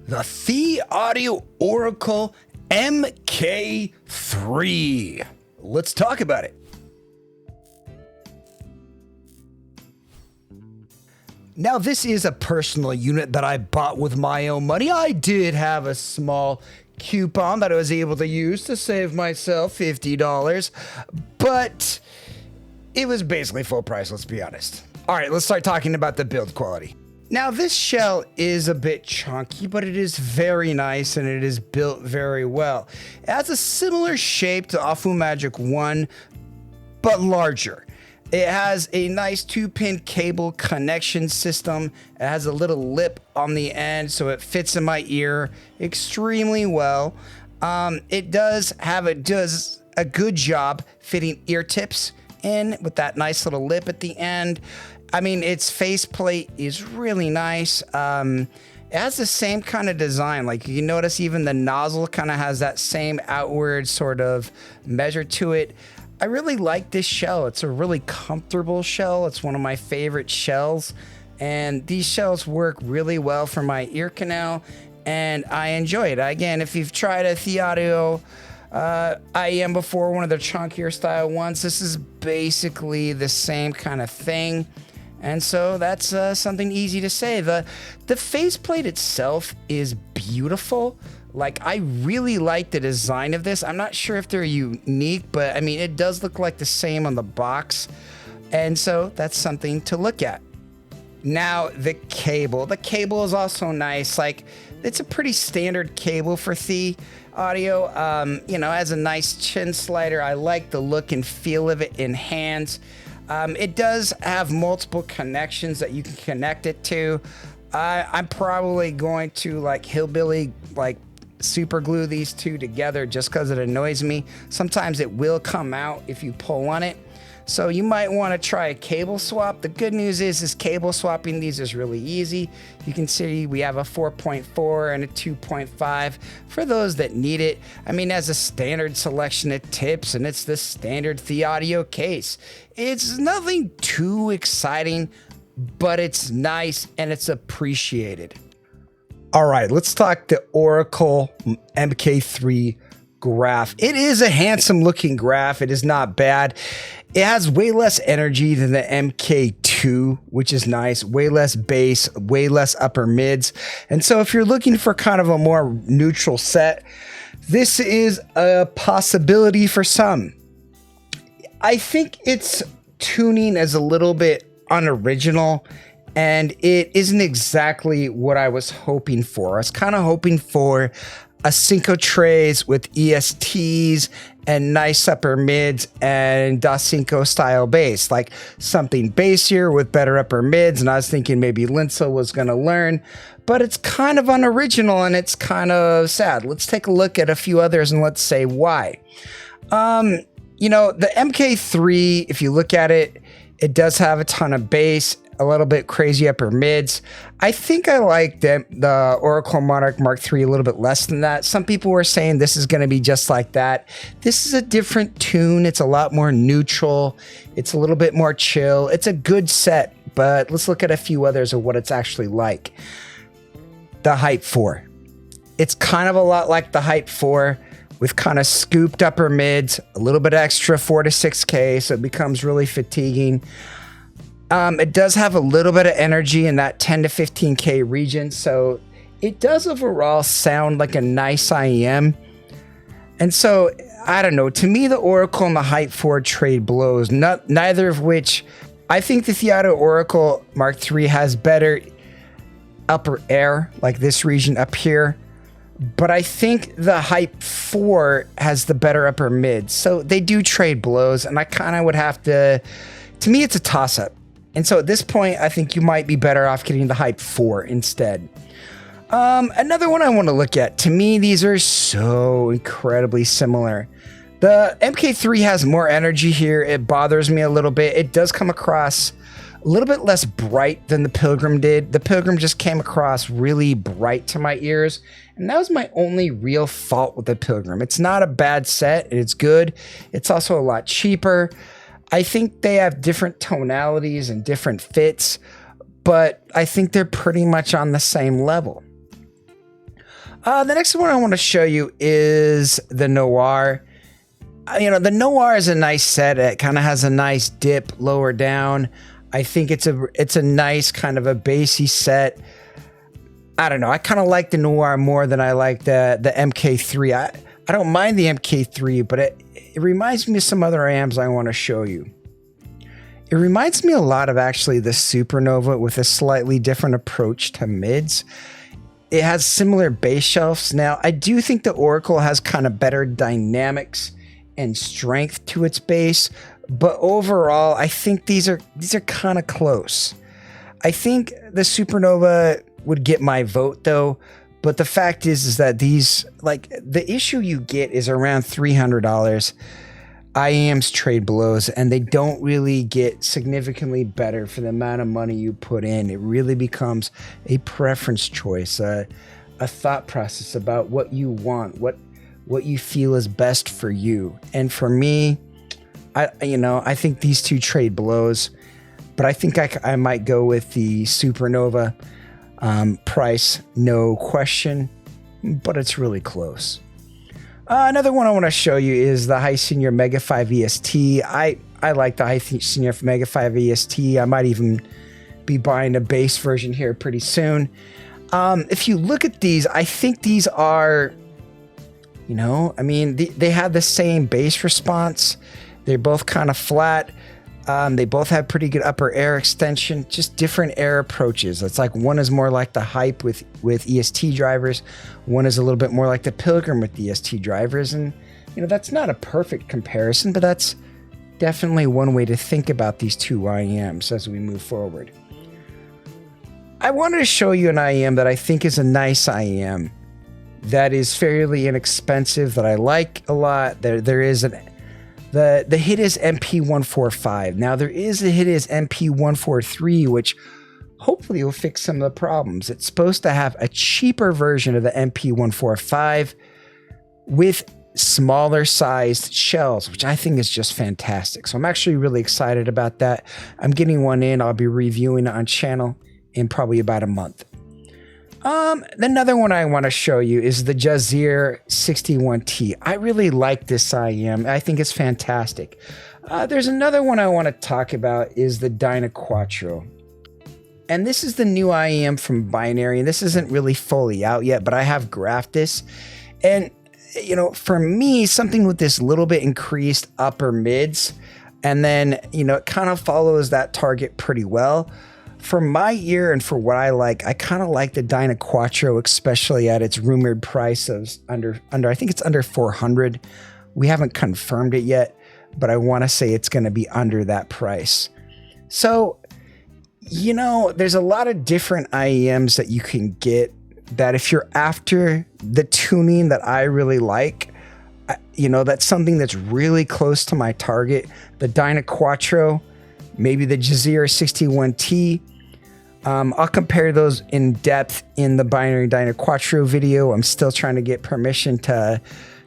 the THIEAUDIO Oracle MK III. Let's talk about it. Now, this is a personal unit that I bought with my own money. I did have a small coupon that I was able to use to save myself $50, but it was basically full price, let's be honest. All right, let's start talking about the build quality. Now, this shell is a bit chunky, but it is very nice and it is built very well. It has a similar shape to Afu Magic 1, but larger. It has a nice 2-pin cable connection system. It has a little lip on the end, so it fits in my ear extremely well. It does a good job fitting ear tips in with that nice little lip at the end. I mean, its faceplate is really nice. It has the same kind of design. Like, you can notice even the nozzle kind of has that same outward sort of measure to it. I really like this shell. It's a really comfortable shell. It's one of my favorite shells. And these shells work really well for my ear canal, and I enjoy it. Again, if you've tried a THIEAUDIO IEM before, one of their chunkier style ones, this is basically the same kind of thing. And so that's something easy to say. The faceplate itself is beautiful. Like, I really like the design of this. I'm not sure if they're unique, but I mean, it does look like the same on the box. And so that's something to look at. Now, the cable. The cable is also nice. Like, it's a pretty standard cable for THIEAUDIO. You know, has a nice chin slider. I like the look and feel of it in hands. It does have multiple connections that you can connect it to. I'm probably going to hillbilly super glue these two together just because it annoys me. Sometimes it will come out if you pull on it. So you might want to try a cable swap. The good news is cable swapping these is really easy. You can see we have a 4.4 and a 2.5 for those that need it. I mean, as a standard selection of tips, and it's the standard THIEAUDIO case. It's nothing too exciting, but it's nice and it's appreciated. All right, let's talk the Oracle MK3 graph. It is a handsome looking graph. It is not bad. It has way less energy than the MK2, which is nice. Way less bass, way less upper mids. And so if you're looking for kind of a more neutral set, this is a possibility for some. I think its tuning is a little bit unoriginal, and it isn't exactly what I was hoping for. I was kind of hoping for a Synco trays with ESTs and nice upper mids and Da Synco style bass, like something bassier with better upper mids. And I was thinking maybe Linsa was going to learn, but it's kind of unoriginal and it's kind of sad. Let's take a look at a few others and let's say why. You know, the MK3, if you look at it, it does have a ton of bass, a little bit crazy upper mids. I think I like the Oracle Monarch Mark III a little bit less than that. Some people were saying this is going to be just like that. This is a different tune. It's a lot more neutral. It's a little bit more chill. It's a good set, but let's look at a few others of what it's actually like. The Hype 4. It's kind of a lot like the Hype 4 with kind of scooped upper mids, a little bit extra 4 to 6K, so it becomes really fatiguing. It does have a little bit of energy in that 10 to 15K region, so it does overall sound like a nice IEM. And so, I don't know, to me the Oracle and the Hype 4 trade blows, neither of which, I think the THIEAUDIO Oracle Mark III has better upper air, like this region up here. But I think the Hype 4 has the better upper mid. So they do trade blows, and I kind of would have to me, it's a toss-up. And so at this point, I think you might be better off getting the Hype 4 instead. Another one I want to look at. To me, these are so incredibly similar. The MK3 has more energy here. It bothers me a little bit. It does come across a little bit less bright than the Pilgrim did. The Pilgrim just came across really bright to my ears, and that was my only real fault with the Pilgrim. It's not a bad set. It's good. It's also a lot cheaper. I think they have different tonalities and different fits, but I think they're pretty much on the same level. The next one I want to show you is the Noir. The Noir is a nice set. It kind of has a nice dip lower down. I think it's a nice kind of a bassy set. I don't know. I kind of like the Noir more than I like the MK3. I don't mind the MK3, but it reminds me of some other amps I want to show you. It reminds me a lot of actually the Supernova with a slightly different approach to mids. It has similar bass shelves. Now, I do think the Oracle has kind of better dynamics and strength to its bass, but overall, I think these are kind of close. I think the Supernova would get my vote though, but the fact is that these, like, the issue you get is around $300. IEMs trade belows, and they don't really get significantly better for the amount of money you put in. It really becomes a preference choice, a thought process about what you want, what you feel is best for you. And for me, I think these two trade belows, but I think I might go with the Supernova price, no question, but it's really close. Another one I want to show you is the High Senior Mega 5 EST. I like the High Senior Mega 5 EST. I might even be buying a bass version here pretty soon. If you look at these, I think these are, they have the same bass response. They're both kind of flat. They both have pretty good upper air extension, just different air approaches. It's like one is more like the Hype with EST drivers. One is a little bit more like the Pilgrim with EST drivers. And, that's not a perfect comparison, but that's definitely one way to think about these two IEMs as we move forward. I wanted to show you an IEM that I think is a nice IEM that is fairly inexpensive, that I like a lot. There is the hit is MP145. Now there is a hit is MP143, which hopefully will fix some of the problems. It's supposed to have a cheaper version of the MP145 with smaller sized shells, which I think is just fantastic. So I'm actually really excited about that. I'm getting one in. I'll be reviewing it on channel in probably about a month. Another one I want to show you is the Jazeer 61T. I really like this IEM. I think it's fantastic. There's another one I want to talk about is the Dyna Quattro. And this is the new IEM from Binary. And this isn't really fully out yet, but I have graphed this. And, for me, something with this little bit increased upper mids, and then, it kind of follows that target pretty well. For my ear and for what I like, I kind of like the Dyna Quattro, especially at its rumored price of under I think it's under 400. We haven't confirmed it yet, but I want to say it's going to be under that price. So, there's a lot of different IEMs that you can get that if you're after the tuning that I really like, that's something that's really close to my target. The Dyna Quattro, maybe the Jazeer 61T. I'll compare those in depth in the Binary Dyna Quattro video. I'm still trying to get permission to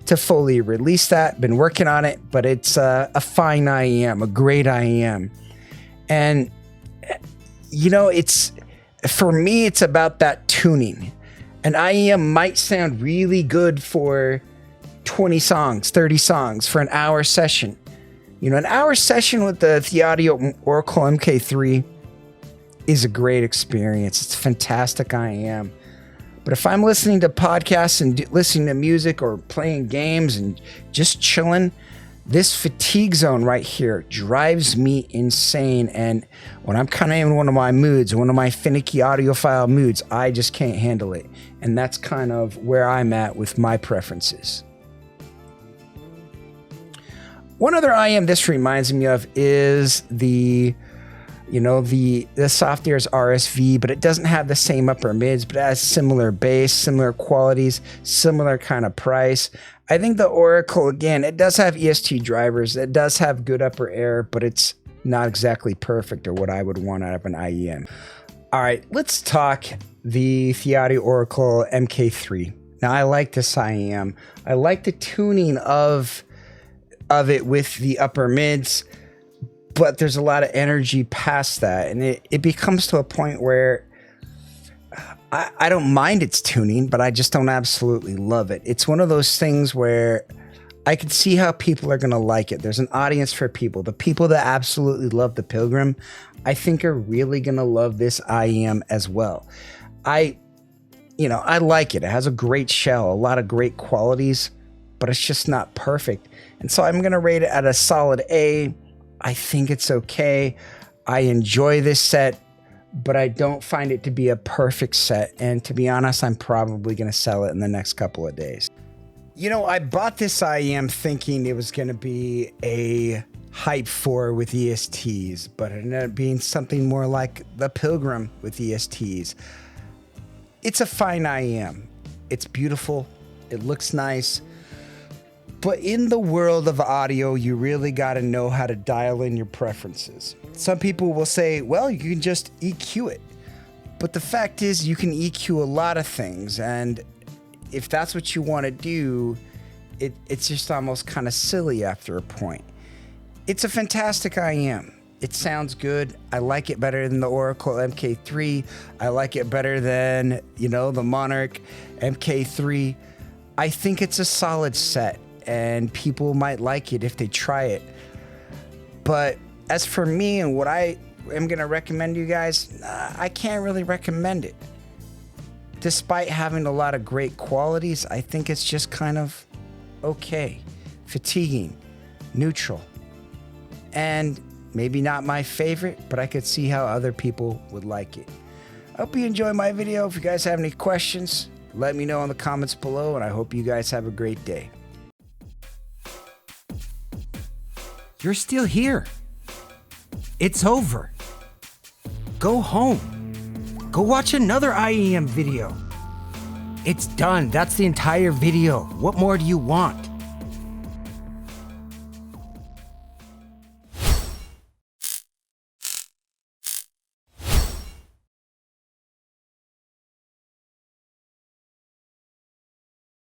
fully release that. Been working on it, but it's a fine IEM, a great IEM. And, for me, it's about that tuning. An IEM might sound really good for 20 songs, 30 songs for an hour session. An hour session with the THIEAUDIO Oracle MK III is a great experience. It's a fantastic IEM. But if I'm listening to podcasts and listening to music or playing games and just chilling, this fatigue zone right here drives me insane. And when I'm kind of in one of my moods, one of my finicky audiophile moods, I just can't handle it. And that's kind of where I'm at with my preferences. One other IEM this reminds me of is the Soft Ears RSV, but it doesn't have the same upper mids, but it has similar bass, similar qualities, similar kind of price. I think the Oracle, again, it does have EST drivers. It does have good upper air, but it's not exactly perfect or what I would want out of an IEM. All right, let's talk the THIEAUDIO Oracle MK3. Now, I like this IEM. I like the tuning of it with the upper mids, but there's a lot of energy past that, and it becomes to a point where I don't mind its tuning, but I just don't absolutely love it. It's one of those things where I can see how people are going to like it. There's an audience for people. The people that absolutely love the Pilgrim, I think are really going to love this IEM as well. I like it. It has a great shell, a lot of great qualities, but it's just not perfect. And so I'm going to rate it at a solid A. I think it's okay. I enjoy this set, but I don't find it to be a perfect set. And to be honest, I'm probably going to sell it in the next couple of days. I bought this IEM thinking it was going to be a Hype 4 with ESTs, but it ended up being something more like the Pilgrim with ESTs. It's a fine IEM. It's beautiful. It looks nice. But in the world of audio, you really got to know how to dial in your preferences. Some people will say, well, you can just EQ it. But the fact is, you can EQ a lot of things. And if that's what you want to do, it's just almost kind of silly after a point. It's a fantastic IEM. It sounds good. I like it better than the Oracle MK3. I like it better than, the Monarch MK3. I think it's a solid set, and people might like it if they try it. But as for me and what I am going to recommend you guys, I can't really recommend it. Despite having a lot of great qualities, I think it's just kind of okay, fatiguing, neutral, and maybe not my favorite, but I could see how other people would like it. I hope you enjoy my video. If you guys have any questions, let me know in the comments below, and I hope you guys have a great day. You're still here. It's over. Go home. Go watch another IEM video. It's done. That's the entire video. What more do you want?